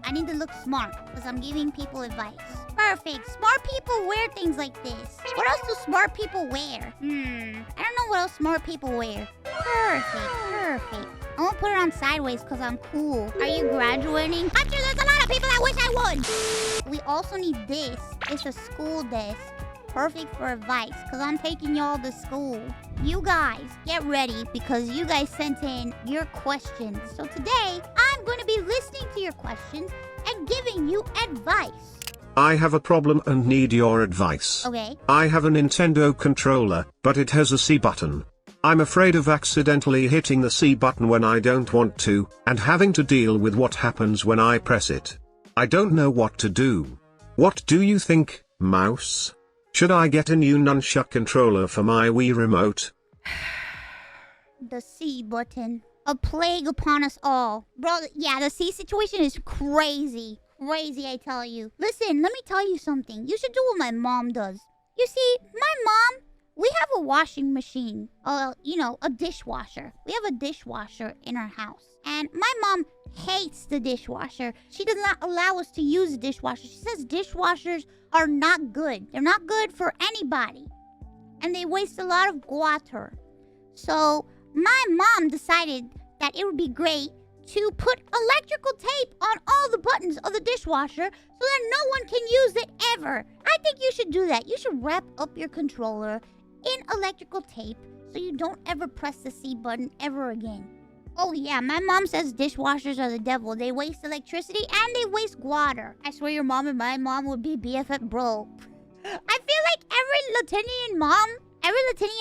I need to look smart because I'm giving people advice. Perfect. Smart people wear things like this. What else do smart people wear? I don't know what else smart people wear. Perfect. I won't put it on sideways because I'm cool. Are you graduating? I'm sure there's a lot of people that wish I would. We also need this. It's a school desk. Perfect for advice because I'm taking y'all to school. You guys, get ready because you guys sent in your questions. So today, I'm going to be listening to your questions and giving you advice. I have a problem and need your advice. Okay. I have a Nintendo controller, but it has a C button. I'm afraid of accidentally hitting the C button when I don't want to, and having to deal with what happens when I press it. I don't know what to do. What do you think, Mouse? Should I get a new nunchuck controller for my Wii remote? The C button. A plague upon us all. Bro, yeah, the C situation is crazy. Crazy, I tell you. Listen, let me tell you something. You should do what my mom does. You see, my mom, we have a washing machine. A dishwasher. We have a dishwasher in our house. And my mom hates the dishwasher. She does not allow us to use the dishwasher. She says dishwashers are not good. They're not good for anybody. And they waste a lot of water. So my mom decided that it would be great to put electrical tape on all the buttons of the dishwasher so that no one can use it ever. I think you should do that. You should wrap up your controller in electrical tape so you don't ever press the C button ever again. Oh yeah, my mom says dishwashers are the devil. They waste electricity and they waste water. I swear your mom and my mom would be BFF, bro. I feel like every Latinian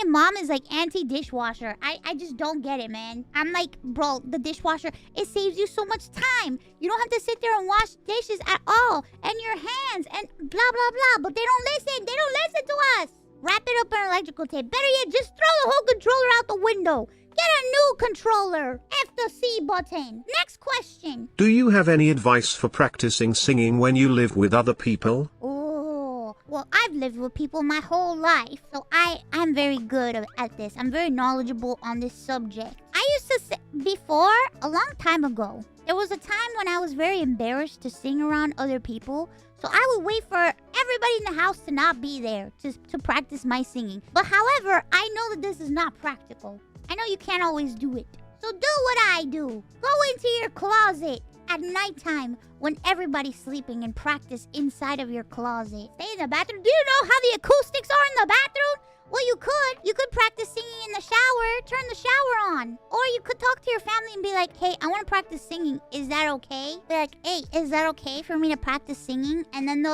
mom is like anti-dishwasher. I just don't get it, man. I'm like, bro, the dishwasher, it saves you so much time. You don't have to sit there and wash dishes at all. And your hands and blah, blah, blah. But they don't listen. They don't listen to us. Wrap it up in electrical tape. Better yet, just throw the whole controller out the window. Get a new controller. F the C button. Next question. Do you have any advice for practicing singing when you live with other people? Oh, well, I've lived with people my whole life, so I'm very good at this. I'm very knowledgeable on this subject. I used to sing before, a long time ago. There was a time when I was very embarrassed to sing around other people, so I would wait for everybody in the house to not be there to practice my singing. But however, I know that this is not practical. I know you can't always do it. So do what I do. Go into your closet at nighttime when everybody's sleeping and practice inside of your closet. Stay in the bathroom. Do you know how the acoustics are in the bathroom? Well, you could. You could practice singing in the shower. Turn the shower on. Or you could talk to your family and be like, hey, I want to practice singing. Is that okay? Be like, hey, is that okay for me to practice singing? And then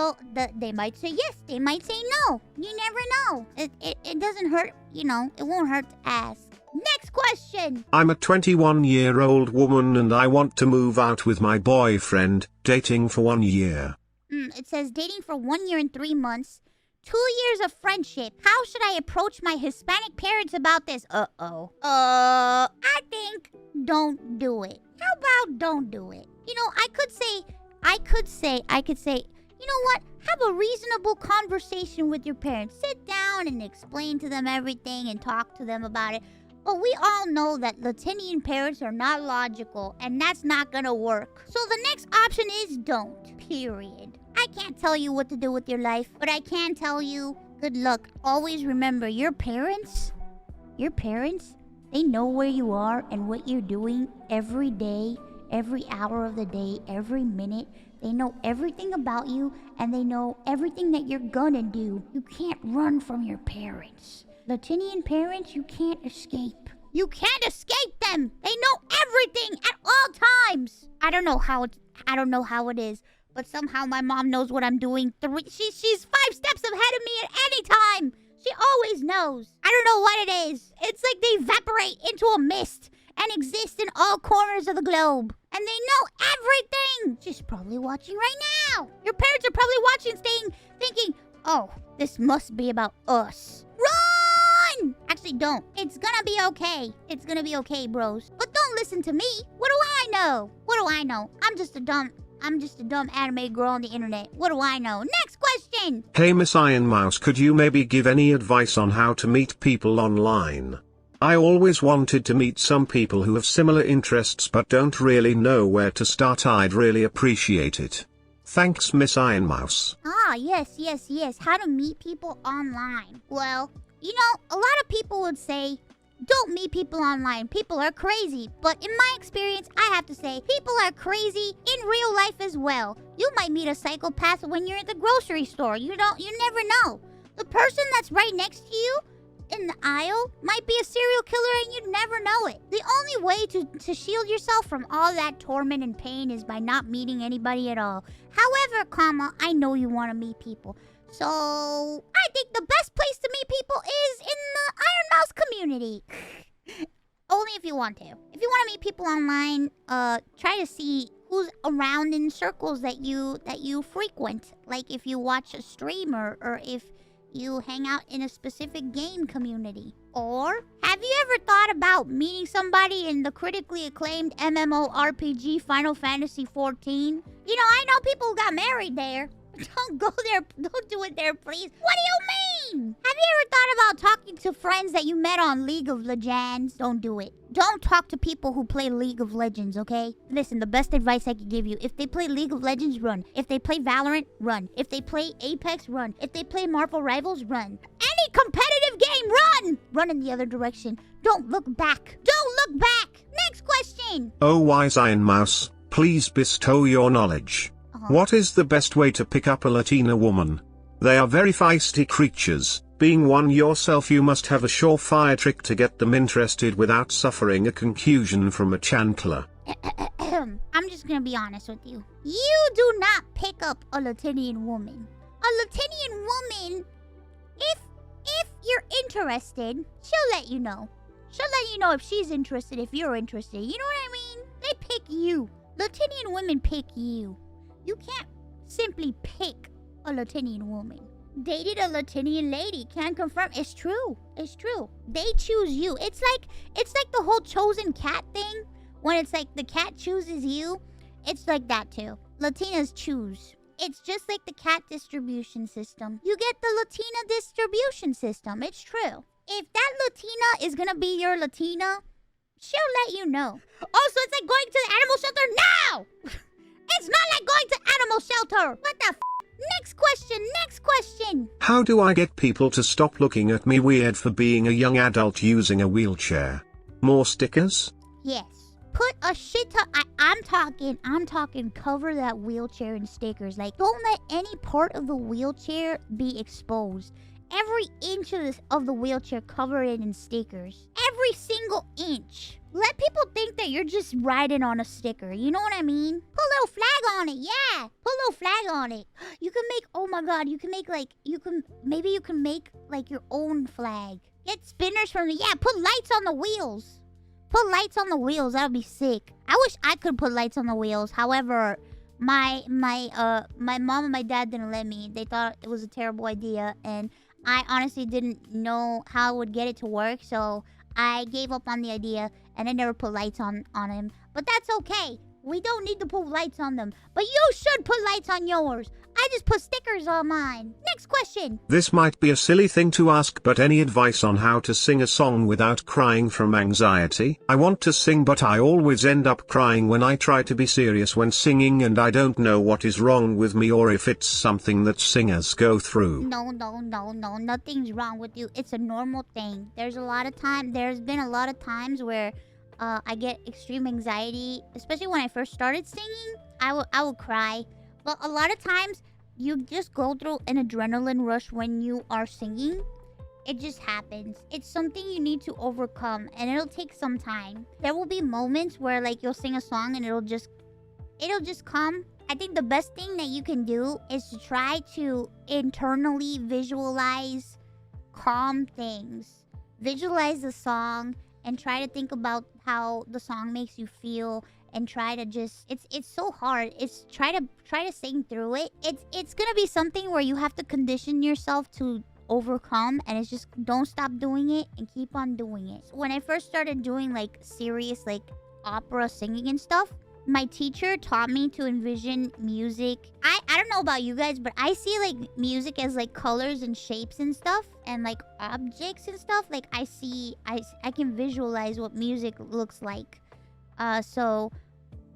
they might say yes. They might say no. You never know. It doesn't hurt, it won't hurt to ask. Next question. I'm a 21-year-old woman and I want to move out with my boyfriend, dating for 1 year. It says dating for 1 year and 3 months. 2 years of friendship. How should I approach my Hispanic parents about this? I think don't do it. How about don't do it? I could say, you know what? Have a reasonable conversation with your parents. Sit down and explain to them everything and talk to them about it. But we all know that Latinian parents are not logical, and that's not gonna work. So the next option is don't. Period. I can't tell you what to do with your life, but I can tell you good luck. Always remember, your parents, they know where you are and what you're doing every day, every hour of the day, every minute. They know everything about you, and they know everything that you're gonna do. You can't run from your parents. Latinian parents, you can't escape. You can't escape them. They know everything at all times. I don't know how it is, but somehow my mom knows what I'm doing. She's 5 steps ahead of me at any time. She always knows. I don't know what it is. It's like they evaporate into a mist and exist in all corners of the globe. And they know everything. She's probably watching right now. Your parents are probably watching, thinking, oh, this must be about us. Run! Actually, don't. It's gonna be okay. It's gonna be okay, bros. But don't listen to me. What do I know? I'm just a dumb anime girl on the internet. What do I know? Next question! Hey Miss Ironmouse, could you maybe give any advice on how to meet people online? I always wanted to meet some people who have similar interests but don't really know where to start. I'd really appreciate it. Thanks, Miss Ironmouse. Ah, yes. How to meet people online. Well, you know, a lot of people would say, don't meet people online. People are crazy. But in my experience, I have to say, people are crazy in real life as well. You might meet a psychopath when you're at the grocery store. You never know. The person that's right next to you in the aisle might be a serial killer and you'd never know it. The only way to shield yourself from all that torment and pain is by not meeting anybody at all. However, I know you want to meet people. So, I think the best place to meet people is in the Ironmouse community. Only if you want to. If you want to meet people online, try to see who's around in circles that you frequent. Like if you watch a streamer or if you hang out in a specific game community. Or, have you ever thought about meeting somebody in the critically acclaimed MMORPG Final Fantasy XIV? You know, I know people who got married there. Don't go there. Don't do it there, please. What do you mean? Have you ever thought about talking to friends that you met on League of Legends? Don't do it. Don't talk to people who play League of Legends, okay? Listen, the best advice I can give you. If they play League of Legends, run. If they play Valorant, run. If they play Apex, run. If they play Marvel Rivals, run. Any competitive game, run! Run in the other direction. Don't look back. Don't look back! Next question! Oh, wise Ironmouse, please bestow your knowledge. What is the best way to pick up a Latina woman? They are very feisty creatures. Being one yourself, you must have a surefire trick to get them interested without suffering a concussion from a chancellor. I'm just gonna be honest with you. You do not pick up a Latinian woman. A Latinian woman, if you're interested, she'll let you know. She'll let you know if she's interested, if you're interested. You know what I mean? They pick you. Latinian women pick you. You can't simply pick a Latinian woman. Dated a Latinian lady, can confirm. It's true. It's true. They choose you. It's like the whole chosen cat thing. When it's like the cat chooses you, it's like that too. Latinas choose. It's just like the cat distribution system. You get the Latina distribution system. It's true. If that Latina is gonna be your Latina, she'll let you know. Also, it's like going to the animal shelter now! It's not like going to animal shelter! What the f? Next question! How do I get people to stop looking at me weird for being a young adult using a wheelchair? More stickers? Yes. Put a shit ton. I'm talking cover that wheelchair in stickers. Like, don't let any part of the wheelchair be exposed. Every inch of the wheelchair, cover it in stickers. Every single inch. Let people think that you're just riding on a sticker. You know what I mean? Put a little flag on it, yeah. Put a little flag on it. You can make, oh my god, maybe you can make like your own flag. Get spinners from the, yeah, put lights on the wheels. Put lights on the wheels, that would be sick. I wish I could put lights on the wheels. However, my mom and my dad didn't let me. They thought it was a terrible idea, and I honestly didn't know how I would get it to work, so I gave up on the idea, and I never put lights on him. But that's okay. We don't need to put lights on them. But you should put lights on yours. I just put stickers on mine. Next question. This might be a silly thing to ask, but any advice on how to sing a song without crying from anxiety? I want to sing, but I always end up crying when I try to be serious when singing, and I don't know what is wrong with me or if it's something that singers go through. No. Nothing's wrong with you. It's a normal thing. There's been a lot of times where I get extreme anxiety, especially when I first started singing. I will cry. But a lot of times, you just go through an adrenaline rush when you are singing. It just happens. It's something you need to overcome, and it'll take some time. There will be moments where, like, you'll sing a song and it'll just come. I think the best thing that you can do is to try to internally visualize calm things. Visualize the song and try to think about how the song makes you feel. And try to just, it's so hard. It's try to sing through it. It's gonna be something where you have to condition yourself to overcome, and it's just don't stop doing it and keep on doing it. So when I first started doing like serious like opera singing and stuff, my teacher taught me to envision music. I don't know about you guys, but I see like music as like colors and shapes and stuff. and like objects and stuff, like I can visualize what music looks like. So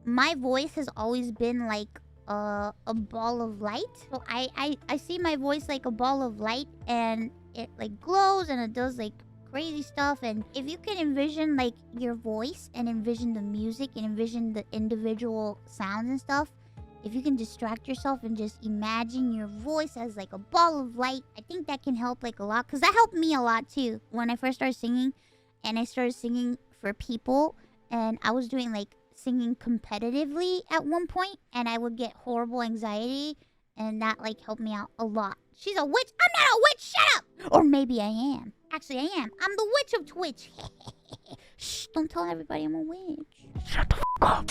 my voice has always been like a ball of light. So I see my voice like a ball of light, and it like glows and it does like crazy stuff. And if you can envision like your voice and envision the music and envision the individual sounds and stuff, if you can distract yourself and just imagine your voice as like a ball of light, I think that can help like a lot. Because that helped me a lot too when I first started singing. And I started singing for people, and I was doing like singing competitively at one point, and I would get horrible anxiety, and that like helped me out a lot. She's a witch. I'm not a witch. Shut up. Or maybe I am. Actually, I am. I'm the witch of Twitch. Shh, don't tell everybody I'm a witch. Shut the fuck up.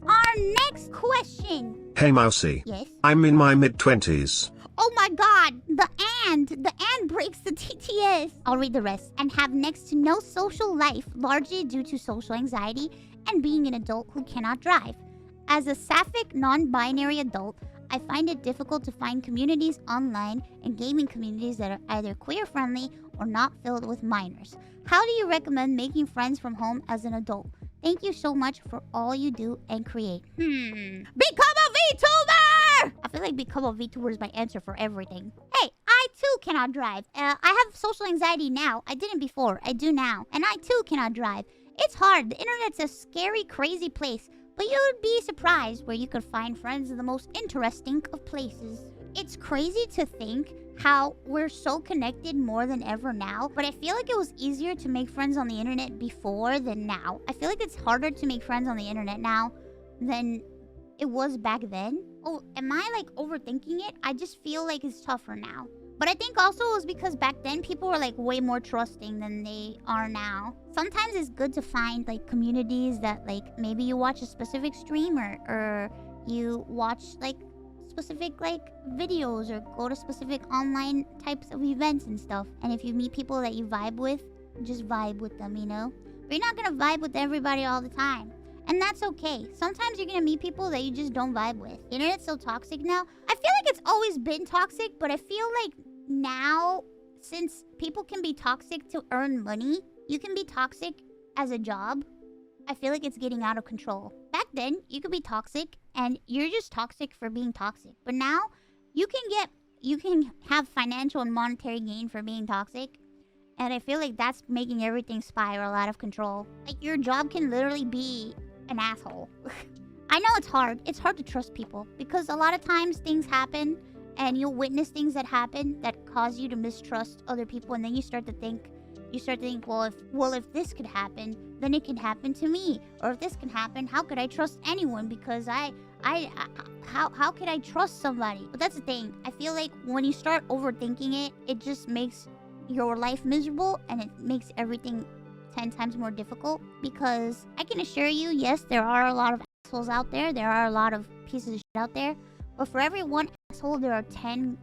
Our next question. Hey Mousy. Yes? I'm in my mid-20s. Oh my god, the and breaks the TTS. I'll read the rest. And have next to no social life, largely due to social anxiety and being an adult who cannot drive. As a sapphic, non-binary adult, I find it difficult to find communities online and gaming communities that are either queer-friendly or not filled with minors. How do you recommend making friends from home as an adult? Thank you so much for all you do and create. Become a VTuber! I feel like become a VTuber is my answer for everything. Hey, I too cannot drive. I have social anxiety now. I didn't before. I do now. And I too cannot drive. It's hard. The internet's a scary, crazy place. But you would be surprised where you could find friends in the most interesting of places. It's crazy to think how we're so connected more than ever now, but I feel like it was easier to make friends on the internet before than now. I feel like it's harder to make friends on the internet now than it was back then. Oh, am I like overthinking it? I just feel like it's tougher now. But I think also it was because back then people were like way more trusting than they are now. Sometimes it's good to find like communities that like maybe you watch a specific streamer or you watch like specific like videos or go to specific online types of events and stuff. And if you meet people that you vibe with, just vibe with them, you know? But you're not gonna vibe with everybody all the time. And that's okay. Sometimes you're gonna meet people that you just don't vibe with. The internet's so toxic now. I feel like it's always been toxic, but I feel like now, since people can be toxic to earn money, you can be toxic as a job. I feel like it's getting out of control. Back then, you could be toxic and you're just toxic for being toxic. But now, you can have financial and monetary gain for being toxic. And I feel like that's making everything spiral out of control. Like, your job can literally be an asshole. I know it's hard. It's hard to trust people because a lot of times things happen and you'll witness things that happen that cause you to mistrust other people, and then you start to think, well, if this could happen, then it can happen to me. Or if this can happen, how could I trust anyone? Because how could I trust somebody? But that's the thing. I feel like when you start overthinking it, it just makes your life miserable, and it makes everything 10 times more difficult. Because I can assure you, yes, there are a lot of assholes out there. There are a lot of pieces of shit out there. But for every one asshole, there are 10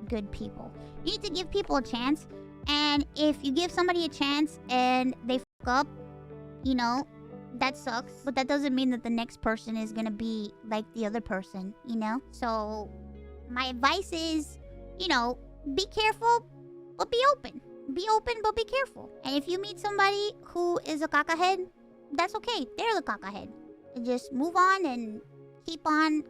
good people. You need to give people a chance. And if you give somebody a chance and they fuck up, you know, that sucks. But that doesn't mean that the next person is gonna be like the other person, you know? So my advice is, you know, be careful, but be open. Be open, but be careful. And if you meet somebody who is a cacahead, that's okay. They're the cacahead. Just move on and keep on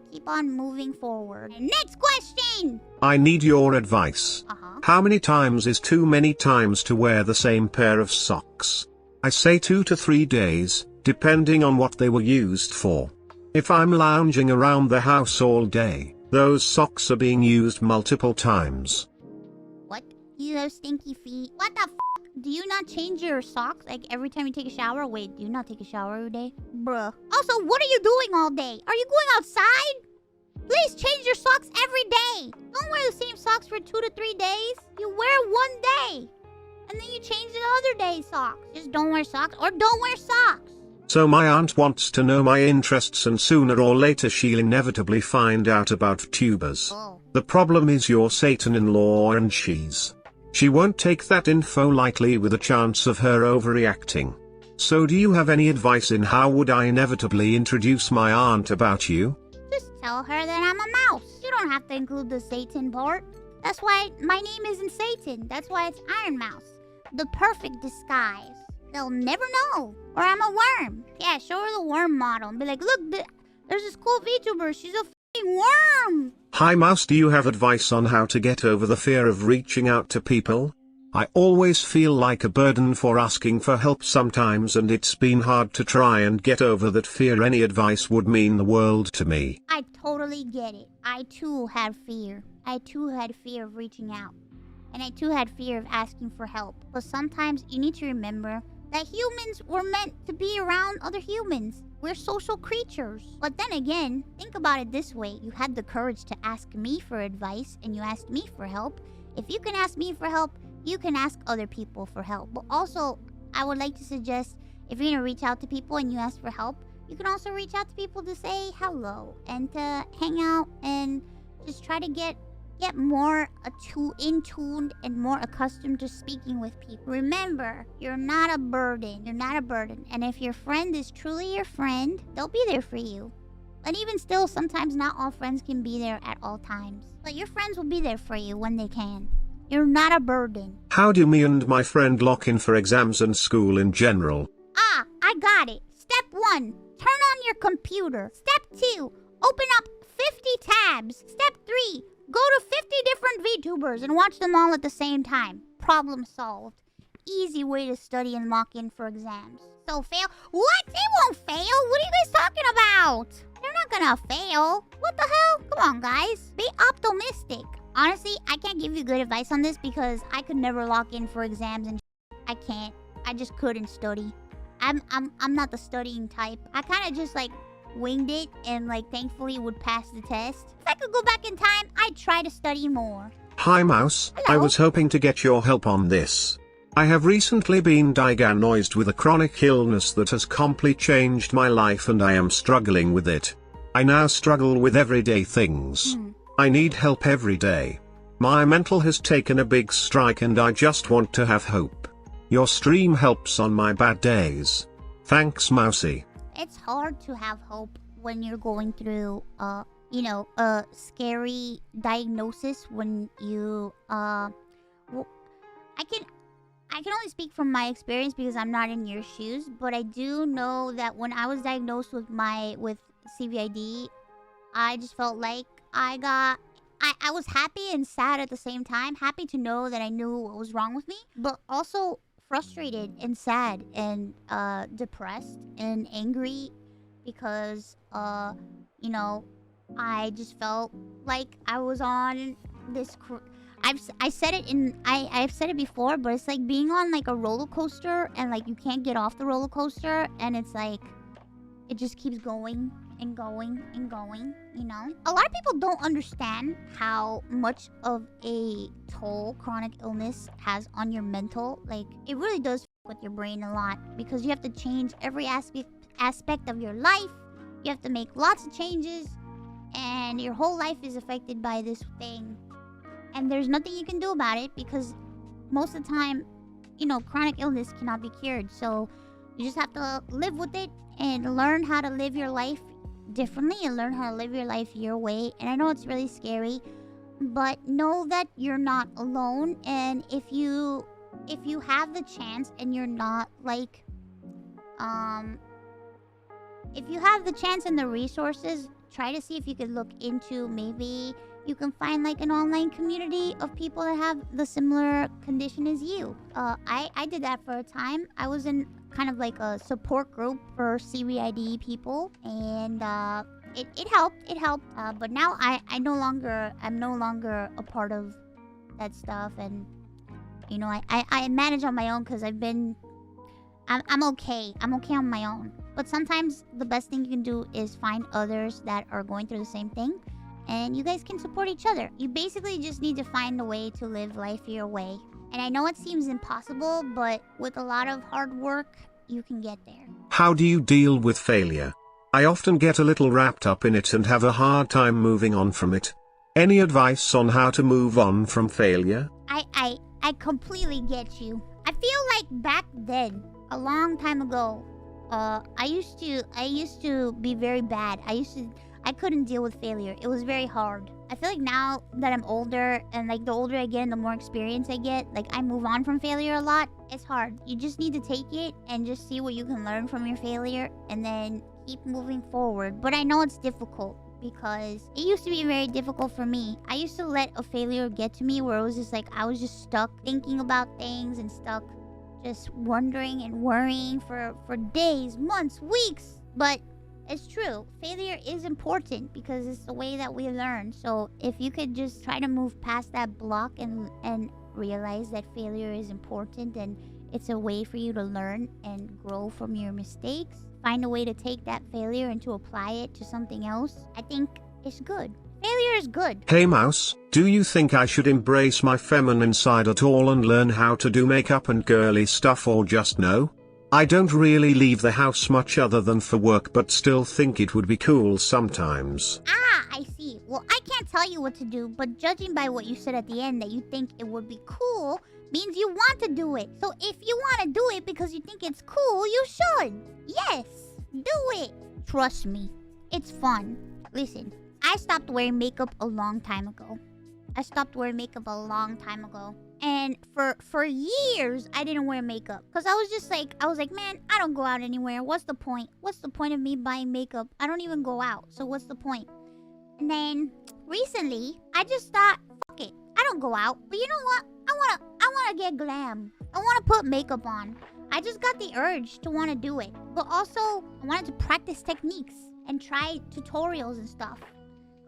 moving forward. And next question! I need your advice. How many times is too many times to wear the same pair of socks? I say 2 to 3 days, depending on what they were used for. If I'm lounging around the house all day, those socks are being used multiple times. What? You have stinky feet. What the f***? Do you not change your socks like every time you take a shower? Wait, do you not take a shower every day? Bruh. Also, what are you doing all day? Are you going outside? Please change your socks every day. Don't wear the same socks for 2 to 3 days. You wear one day. And then you change the other day's socks. Just don't wear socks or don't wear socks. So my aunt wants to know my interests, and sooner or later she'll inevitably find out about VTubers. Oh. The problem is you're Satan-in-law and she won't take that info lightly, with a chance of her overreacting. So do you have any advice in how would I inevitably introduce my aunt about you? Just tell her that I'm a mouse. You don't have to include the Satan part. That's why my name isn't Satan. That's why it's Ironmouse. The perfect disguise. They'll never know. Or I'm a worm. Yeah, show her the worm model and be like, look, there's this cool VTuber. She's a f***ing worm. Hi Mouse, do you have advice on how to get over the fear of reaching out to people? I always feel like a burden for asking for help sometimes, and it's been hard to try and get over that fear. Any advice would mean the world to me. I totally get it. I too had fear. I too had fear of reaching out. And I too had fear of asking for help. But sometimes you need to remember that humans were meant to be around other humans. We're social creatures. But then again, think about it this way. You had the courage to ask me for advice, and you asked me for help. If you can ask me for help, you can ask other people for help. But also, I would like to suggest, if you're gonna reach out to people and you ask for help, you can also reach out to people to say hello and to hang out and just try to get more in tuned and more accustomed to speaking with people. Remember, you're not a burden. You're not a burden. And if your friend is truly your friend, they'll be there for you. But even still, sometimes not all friends can be there at all times. But your friends will be there for you when they can. You're not a burden. How do me and my friend lock in for exams and school in general? Ah, I got it. Step 1, turn on your computer. Step 2, open up 50 tabs. Step 3, go to 50 different VTubers and watch them all at the same time. Problem solved. Easy way to study and lock in for exams. So fail? What? They won't fail. What are you guys talking about? They're not gonna fail. What the hell? Come on, guys. Be optimistic. Honestly, I can't give you good advice on this because I could never lock in for exams and I can't. I just couldn't study. I'm not the studying type. I kind of just like winged it and like thankfully would pass the test. If I could go back in time, I'd try to study more. Hi Mouse, Hello? I was hoping to get your help on this. I have recently been diagnosed with a chronic illness that has completely changed my life, and I am struggling with it. I now struggle with everyday things. I need help every day. My mental has taken a big strike and I just want to have hope. Your stream helps on my bad days. Thanks, Mousy. It's hard to have hope when you're going through, a scary diagnosis when you, I can only speak from my experience because I'm not in your shoes, but I do know that when I was diagnosed with CVID, I just felt like I was happy and sad at the same time. Happy to know that I knew what was wrong with me, but also frustrated and sad and depressed and angry because I just felt like I was on this I've said it before, but it's like being on like a roller coaster and like you can't get off the roller coaster, and it's like it just keeps going and going and going, you know? A lot of people don't understand how much of a toll chronic illness has on your mental. Like, it really does f with your brain a lot because you have to change every aspect of your life. You have to make lots of changes, and your whole life is affected by this thing. And there's nothing you can do about it because most of the time, chronic illness cannot be cured. So you just have to live with it and learn how to live your life differently and learn how to live your life your way. And I know it's really scary, but know that you're not alone. And if you have the chance and you're not like if you have the chance and the resources, try to see if you could look into, maybe you can find like an online community of people that have the similar condition as you. I did that for a time. I was in kind of like a support group for CVID people, and it helped. But now I'm no longer a part of that stuff, and I manage on my own because I'm okay. I'm okay on my own. But sometimes the best thing you can do is find others that are going through the same thing, and you guys can support each other. You basically just need to find a way to live life your way. And I know it seems impossible, but with a lot of hard work, you can get there. How do you deal with failure? I often get a little wrapped up in it and have a hard time moving on from it. Any advice on how to move on from failure? I completely get you. I feel like back then, a long time ago, I used to be very bad. I couldn't deal with failure. It was very hard. I feel like now that I'm older and like the older I get and the more experience I get, like I move on from failure a lot. It's hard. You just need to take it and just see what you can learn from your failure and then keep moving forward. But I know it's difficult because it used to be very difficult for me. I used to let a failure get to me where it was just like I was just stuck thinking about things and stuck just wondering and worrying for days, months, weeks. But it's true. Failure is important because it's the way that we learn. So if you could just try to move past that block and realize that failure is important and it's a way for you to learn and grow from your mistakes, find a way to take that failure and to apply it to something else, I think it's good. Failure is good. Hey Mouse, do you think I should embrace my feminine side at all and learn how to do makeup and girly stuff, or just no? I don't really leave the house much other than for work, but still think it would be cool sometimes. Ah, I see. Well, I can't tell you what to do, but judging by what you said at the end that you think it would be cool means you want to do it. So if you want to do it because you think it's cool, you should. Yes, do it. Trust me, it's fun. Listen, I stopped wearing makeup a long time ago. And for years, I didn't wear makeup. Because I was like, man, I don't go out anywhere. What's the point? What's the point of me buying makeup? I don't even go out. So what's the point? And then recently, I just thought, fuck it. I don't go out. But you know what? I wanna get glam. I wanna put makeup on. I just got the urge to want to do it. But also, I wanted to practice techniques and try tutorials and stuff.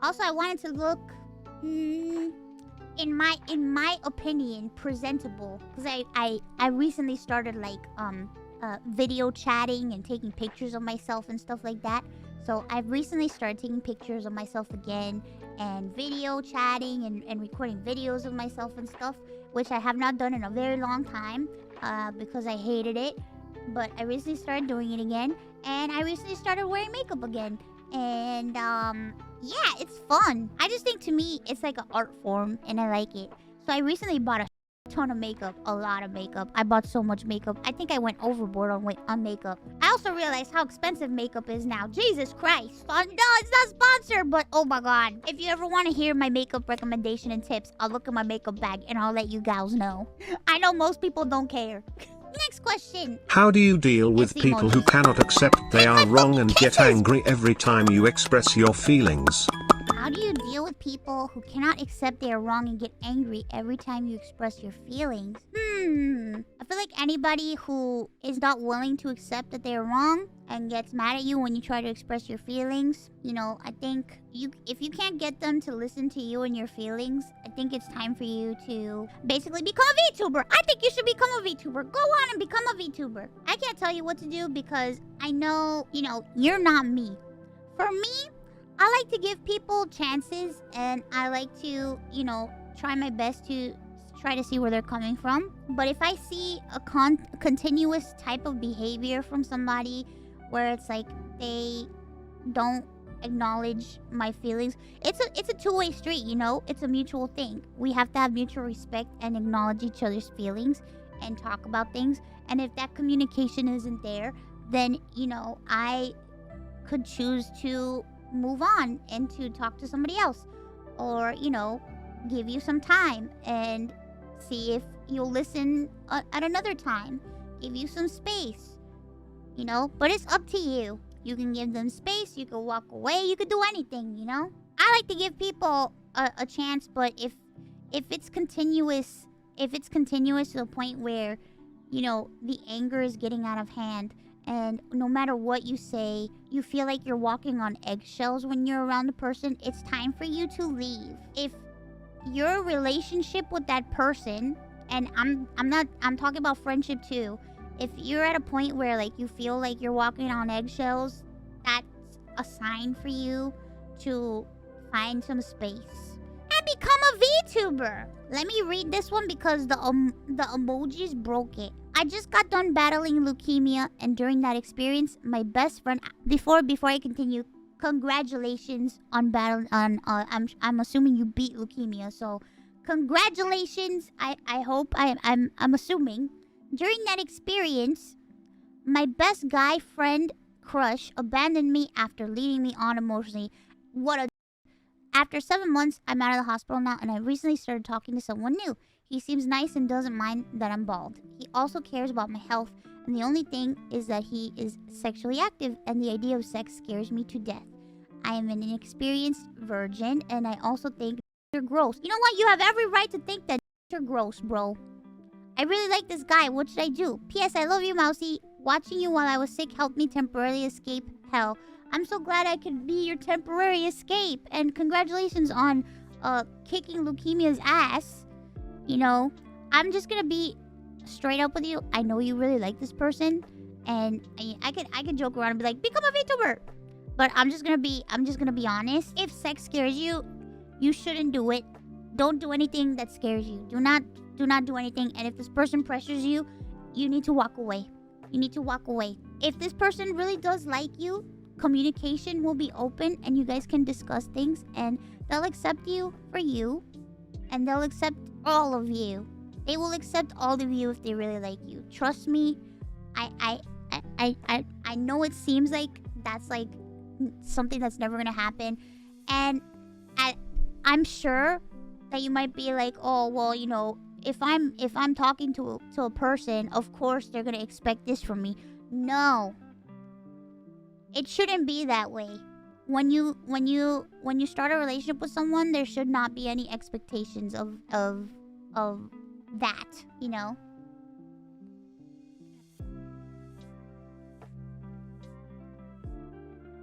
Also, I wanted to look, in my opinion, presentable. Because I recently started like video chatting and taking pictures of myself and stuff like that. So I've recently started taking pictures of myself again and video chatting and recording videos of myself and stuff, which I have not done in a very long time because I hated it. But I recently started doing it again, and I recently started wearing makeup again. And yeah, it's fun. I just think to me it's like an art form and I like it. So I recently bought a ton of makeup, a lot of makeup. I bought so much makeup. I think I went overboard on makeup. I also realized how expensive makeup is now. Jesus Christ. No, it's not sponsored, but oh my god. If you ever want to hear my makeup recommendation and tips, I'll look in my makeup bag and I'll let you gals know. I know most people don't care. Next question. How do you deal with people who cannot accept they are wrong and get angry every time you express your feelings? How do you deal with people who cannot accept they are wrong and get angry every time you express your feelings? I feel like anybody who is not willing to accept that they are wrong and gets mad at you when you try to express your feelings, you know, I think if you can't get them to listen to you and your feelings, I think it's time for you to basically become a VTuber. I think you should become a VTuber. Go on and become a VTuber. I can't tell you what to do because I know, you know, you're not me. For me, I like to give people chances and I like to, you know, try my best to try to see where they're coming from. But if I see a continuous type of behavior from somebody where it's like they don't acknowledge my feelings, it's a two-way street, you know? It's a mutual thing. We have to have mutual respect and acknowledge each other's feelings and talk about things. And if that communication isn't there, then, you know, I could choose to move on and to talk to somebody else, or, you know, give you some time and see if you'll listen at another time. Give you some space, you know, but it's up to you. You can give them space, you can walk away, you could do anything, you know. I like to give people a chance, but if it's continuous, to the point where, you know, the anger is getting out of hand, and no matter what you say, you feel like you're walking on eggshells when you're around the person, it's time for you to leave. If your relationship with that person, and I'm talking about friendship too, if you're at a point where like you feel like you're walking on eggshells, that's a sign for you to find some space and become a VTuber. Let me read this one because the emojis broke it. I just got done battling leukemia, and during that experience, my best friend, before I continue, congratulations on battle on I'm assuming you beat leukemia, so congratulations. I hope I'm assuming during that experience, my best guy friend crush abandoned me after leading me on emotionally. What a After 7 months, I'm out of the hospital now, and I recently started talking to someone new. He seems nice and doesn't mind that I'm bald. He also cares about my health, and the only thing is that he is sexually active, and the idea of sex scares me to death. I am an inexperienced virgin, and I also think you're gross. You know what? You have every right to think that you're gross, bro. I really like this guy. What should I do? P.S. I love you, Mousy. Watching you while I was sick helped me temporarily escape hell. I'm so glad I could be your temporary escape. And congratulations on kicking leukemia's ass. You know, I'm just gonna be straight up with you. I know you really like this person, and I could joke around and be like, become a VTuber. But I'm just gonna be honest. If sex scares you, you shouldn't do it. Don't do anything that scares you. Do not do anything. And if this person pressures you, you need to walk away. You need to walk away. If this person really does like you, communication will be open and you guys can discuss things, and they'll accept you for you, and they'll accept all of you. They will accept all of you if they really like you. Trust me. I know it seems like that's like something that's never gonna happen, and I'm sure that you might be like, oh well, you know, if I'm talking to a person, of course they're gonna expect this from me. No, it shouldn't be that way. When you start a relationship with someone, there should not be any expectations of that, you know.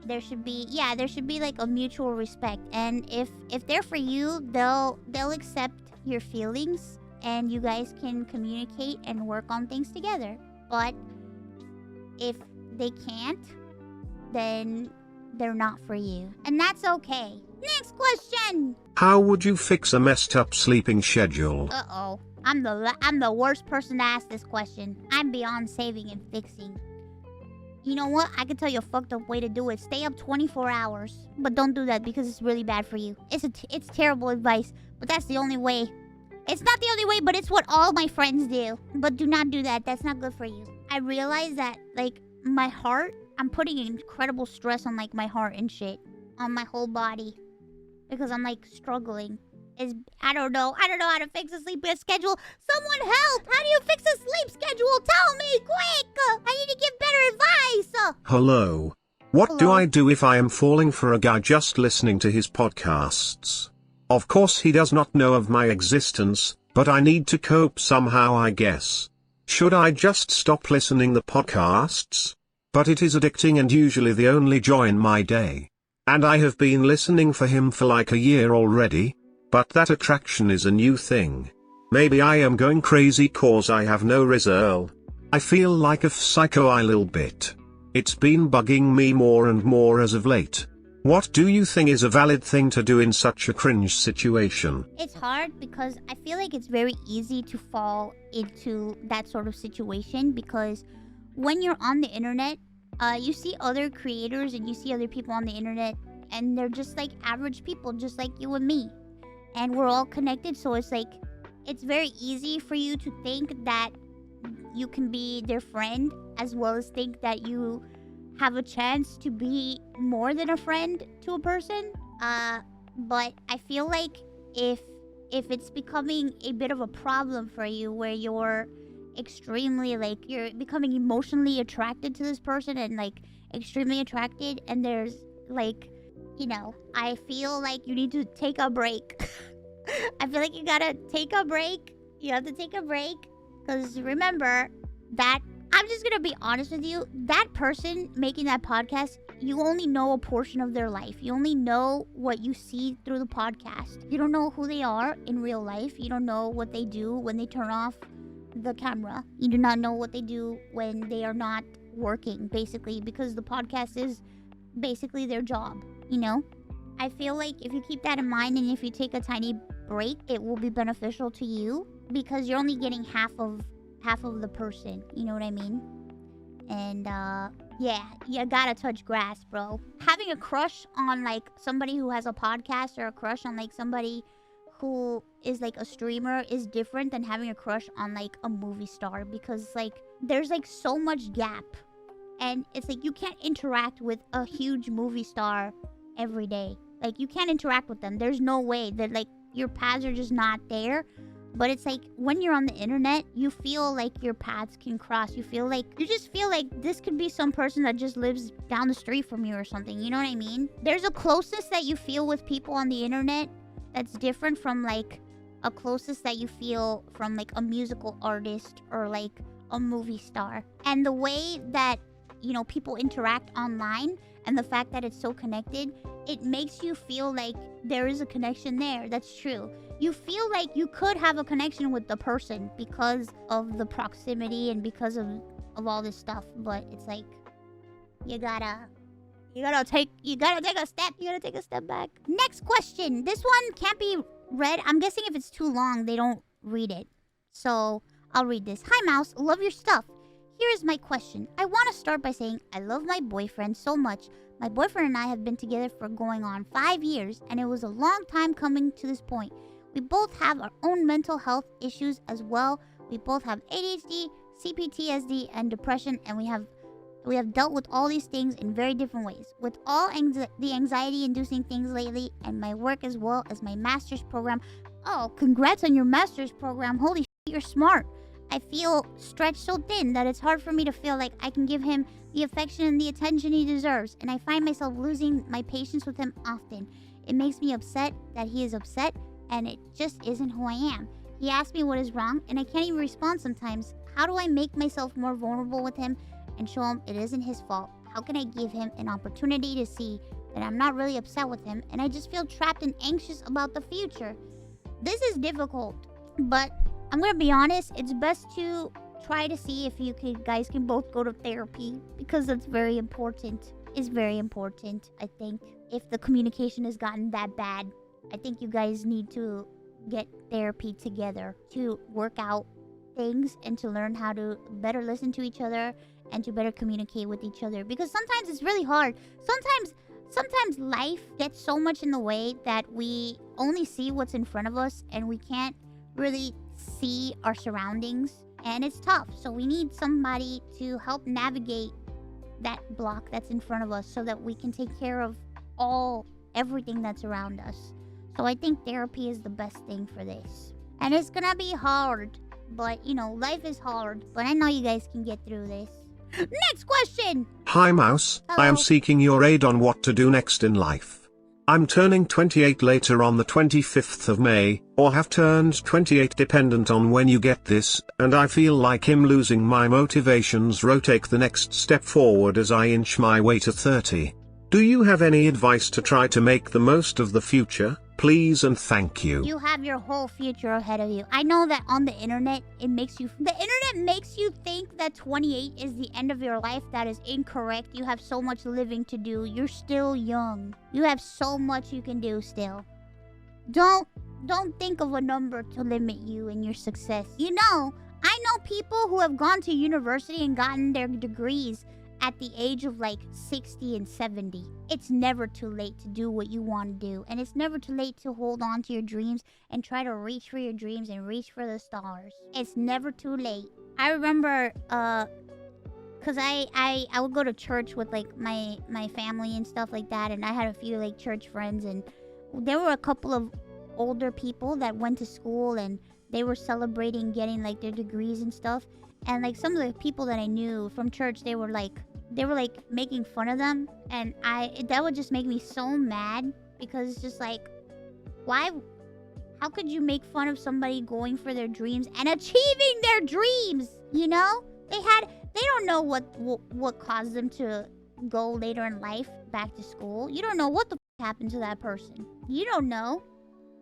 There should be like a mutual respect, and if they're for you, they'll accept your feelings, and you guys can communicate and work on things together. But if they can't, then they're not for you, and that's okay. Next question. How would you fix a messed up sleeping schedule? Uh-oh. I'm the worst person to ask this question. I'm beyond saving and fixing. You know what? I can tell you a fucked up way to do it. Stay up 24 hours. But don't do that because it's really bad for you. It's terrible advice, but that's the only way. It's not the only way, but it's what all my friends do. But do not do that. That's not good for you. I realize that, like, my heart, I'm putting incredible stress on, like, my heart and shit. On my whole body. Because I'm, like, struggling. I don't know how to fix a sleep schedule. Someone help! How do you fix a sleep schedule? Tell me, quick! I need to give better advice! Hello. What do I do if I am falling for a guy just listening to his podcasts? Of course he does not know of my existence, but I need to cope somehow, I guess. Should I just stop listening the podcasts? But it is addicting and usually the only joy in my day. And I have been listening for him for like a year already. But that attraction is a new thing. Maybe I am going crazy cause I have no reserve. I feel like a psycho a little bit. It's been bugging me more and more as of late. What do you think is a valid thing to do in such a cringe situation? It's hard because I feel like it's very easy to fall into that sort of situation, because when you're on the internet, you see other creators and you see other people on the internet, and they're just like average people just like you and me. And we're all connected, so it's like, it's very easy for you to think that you can be their friend, as well as think that you have a chance to be more than a friend to a person. But I feel like if it's becoming a bit of a problem for you, where you're extremely, like, you're becoming emotionally attracted to this person, and like extremely attracted, and there's like, you know, I feel like you need to take a break. I feel like you gotta take a break. You have to take a break. Because remember that, I'm just gonna be honest with you, that person making that podcast, you only know a portion of their life. You only know what you see through the podcast. You don't know who they are in real life. You don't know what they do when they turn off the camera. You do not know what they do when they are not working, basically, because the podcast is basically their job. You know, I feel like if you keep that in mind, and if you take a tiny break, it will be beneficial to you, because you're only getting half of the person. You know what I mean? And yeah, you gotta touch grass, bro. Having a crush on like somebody who has a podcast, or a crush on like somebody who is like a streamer, is different than having a crush on like a movie star, because like there's like so much gap, and it's like you can't interact with a huge movie star every day. Like, you can't interact with them. There's no way that, like, your paths are just not there. But it's like, when you're on the internet, you feel like your paths can cross. You just feel like this could be some person that just lives down the street from you or something. You know what I mean? There's a closeness that you feel with people on the internet that's different from, like, a closeness that you feel from, like, a musical artist or, like, a movie star. And the way that, you know, people interact online and the fact that it's so connected, it makes you feel like there is a connection there. That's true. You feel like you could have a connection with the person because of the proximity and because of all this stuff. But it's like, you gotta take a step back. Next question. This one can't be read. I'm guessing if it's too long, they don't read it. So I'll read this. Hi, Mouse. Love your stuff. Here is my question. I want to start by saying I love my boyfriend so much. My boyfriend and I have been together for going on 5 years, and it was a long time coming to this point. We both have our own mental health issues as well. We both have ADHD, CPTSD, and depression, and we have dealt with all these things in very different ways. With all the anxiety-inducing things lately, and my work as well as my master's program. Oh, congrats on your master's program. Holy shit, you're smart. I feel stretched so thin that it's hard for me to feel like I can give him the affection and the attention he deserves, and I find myself losing my patience with him often. It makes me upset that he is upset, and it just isn't who I am. He asks me what is wrong, and I can't even respond sometimes. How do I make myself more vulnerable with him and show him it isn't his fault? How can I give him an opportunity to see that I'm not really upset with him, and I just feel trapped and anxious about the future? This is difficult, but I'm gonna be honest, it's best to try to see if you guys can both go to therapy, because that's very important. It's very important, I think. If the communication has gotten that bad, I think you guys need to get therapy together to work out things and to learn how to better listen to each other and to better communicate with each other. Because sometimes it's really hard. Sometimes life gets so much in the way that we only see what's in front of us and we can't really see our surroundings, and it's tough. So we need somebody to help navigate that block that's in front of us so that we can take care of everything that's around us. So I think therapy is the best thing for this. And it's gonna be hard, but you know, life is hard, but I know you guys can get through this. Next question! Hi, Mouse. Hello. I am seeking your aid on what to do next in life. I'm turning 28 later on the 25th of May, or have turned 28 dependent on when you get this, and I feel like I'm losing my motivations take the next step forward as I inch my way to 30. Do you have any advice to try to make the most of the future? Please and thank you. You have your whole future ahead of you. I know that on the internet, the internet makes you think that 28 is the end of your life. That is incorrect. You have so much living to do. You're still young. You have so much you can do still. Don't think of a number to limit you in your success. You know, I know people who have gone to university and gotten their degrees at the age of like 60 and 70. It's never too late to do what you want to do. And it's never too late to hold on to your dreams and try to reach for your dreams and reach for the stars. It's never too late. I remember, cause I would go to church with like my family and stuff like that. And I had a few like church friends, and there were a couple of older people that went to school and they were celebrating getting like their degrees and stuff. And like some of the people that I knew from church, they were like making fun of them, and that would just make me so mad, because it's just like, how could you make fun of somebody going for their dreams and achieving their dreams? You know, they don't know what caused them to go later in life back to school. You don't know what the happened to that person. You don't know.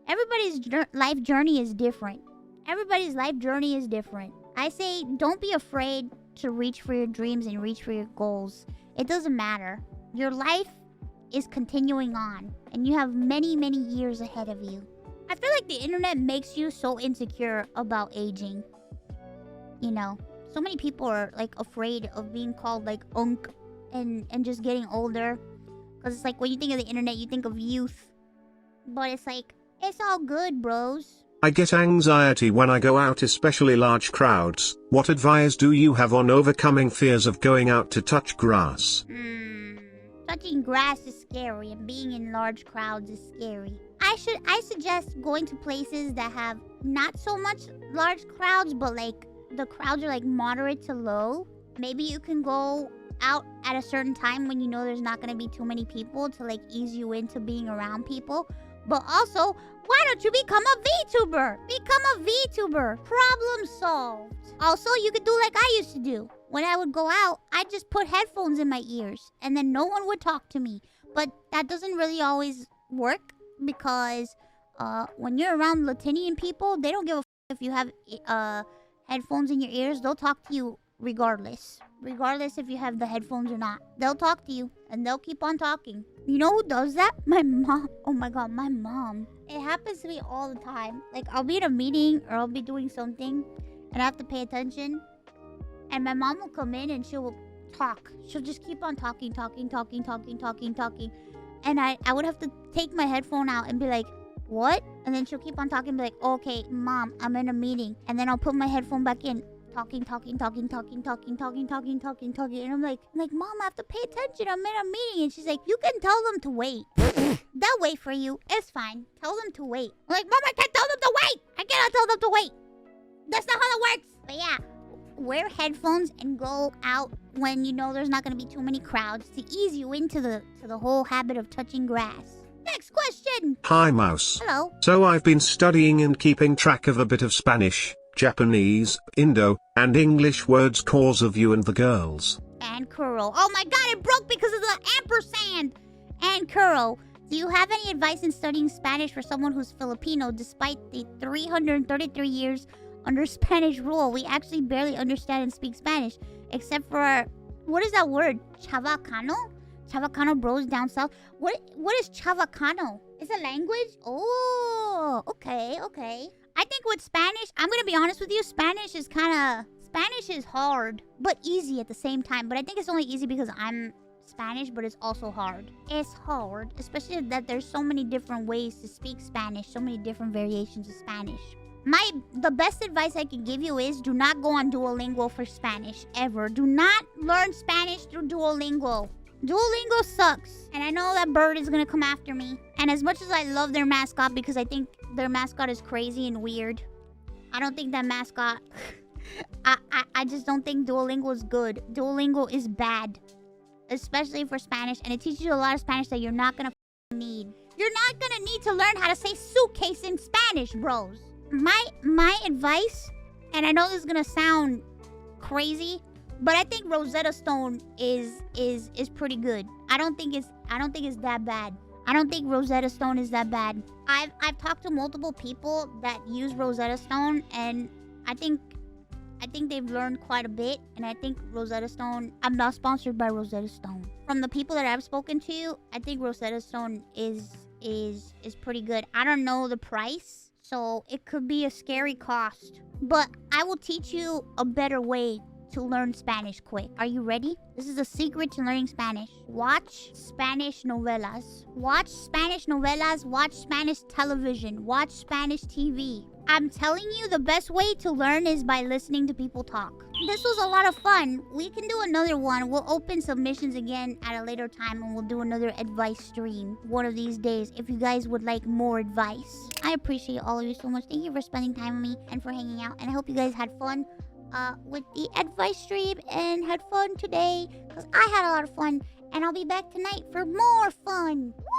Everybody's life journey is different. Everybody's life journey is different. I say, don't be afraid to reach for your dreams and reach for your goals. It doesn't matter. Your life is continuing on, and you have many, many years ahead of you. I feel like the internet makes you so insecure about aging. You know, so many people are like afraid of being called like unk and just getting older. Because it's like when you think of the internet, you think of youth. But it's like, it's all good, bros. I get anxiety when I go out, especially large crowds. What advice do you have on overcoming fears of going out to touch grass? Touching grass is scary, and being in large crowds is scary. I suggest going to places that have not so much large crowds, but like the crowds are like moderate to low. Maybe you can go out at a certain time when you know there's not gonna be too many people to like ease you into being around people. But also, why don't you become a VTuber? Become a VTuber. Problem solved. Also, you could do like I used to do. When I would go out, I'd just put headphones in my ears and then no one would talk to me. But that doesn't really always work because when you're around Latinian people, they don't give a if you have headphones in your ears. They'll talk to you regardless. Regardless if you have the headphones or not. They'll talk to you and they'll keep on talking. You know who does that? My mom. Oh my god, my mom. It happens to me all the time. Like, I'll be in a meeting or I'll be doing something and I have to pay attention. And my mom will come in and she'll talk. She'll just keep on talking. And I would have to take my headphone out and be like, what? And then she'll keep on talking and be like, okay, mom, I'm in a meeting. And then I'll put my headphone back in. Talking. And I'm like, mom, I have to pay attention. I'm in a meeting. And she's like, you can tell them to wait. They'll wait for you. It's fine. Tell them to wait. I'm like, mom, I can't tell them to wait. I cannot tell them to wait. That's not how that works. But yeah, wear headphones and go out when you know there's not going to be too many crowds to ease you into the whole habit of touching grass. Next question. Hi, Mouse. Hello. So I've been studying and keeping track of a bit of Spanish, Japanese, Indo, and English words cause of you and the girls. And Kuro. Oh my god, it broke because of the ampersand. And Kuro. Do you have any advice in studying Spanish for someone who's Filipino despite the 333 years under Spanish rule? We actually barely understand and speak Spanish, except for our, what is that word? Chavacano? Chavacano bros down south. What is Chavacano? Is it language? Oh, okay. I think with Spanish, I'm gonna be honest with you, Spanish is hard, but easy at the same time. But I think it's only easy because I'm Spanish, but it's also hard. It's hard, especially that there's so many different ways to speak Spanish, so many different variations of Spanish. The best advice I can give you is do not go on Duolingo for Spanish, ever. Do not learn Spanish through Duolingo. Duolingo sucks, and I know that bird is gonna come after me. And as much as I love their mascot because I think their mascot is crazy and weird, I don't think that mascot... I just don't think Duolingo is good. Duolingo is bad, especially for Spanish, and it teaches you a lot of Spanish that you're not gonna need. You're not gonna need to learn how to say suitcase in Spanish, bros. My advice, and I know this is gonna sound crazy, but I think Rosetta Stone is pretty good. I don't think it's that bad. I don't think Rosetta Stone is that bad. I've talked to multiple people that use Rosetta Stone, and I think they've learned quite a bit. And I think Rosetta Stone, I'm not sponsored by Rosetta Stone. From the people that I've spoken to, I think Rosetta Stone is pretty good. I don't know the price, so it could be a scary cost. But I will teach you a better way to learn Spanish quick. Are you ready? This is a secret to learning Spanish. Watch Spanish novelas. Watch Spanish novelas. Watch Spanish television. Watch Spanish TV. I'm telling you, the best way to learn is by listening to people talk. This was a lot of fun. We can do another one. We'll open submissions again at a later time, and we'll do another advice stream one of these days if you guys would like more advice. I appreciate all of you so much. Thank you for spending time with me and for hanging out. And I hope you guys had fun with the advice stream and had fun today, because I had a lot of fun. And I'll be back tonight for more fun. Woo!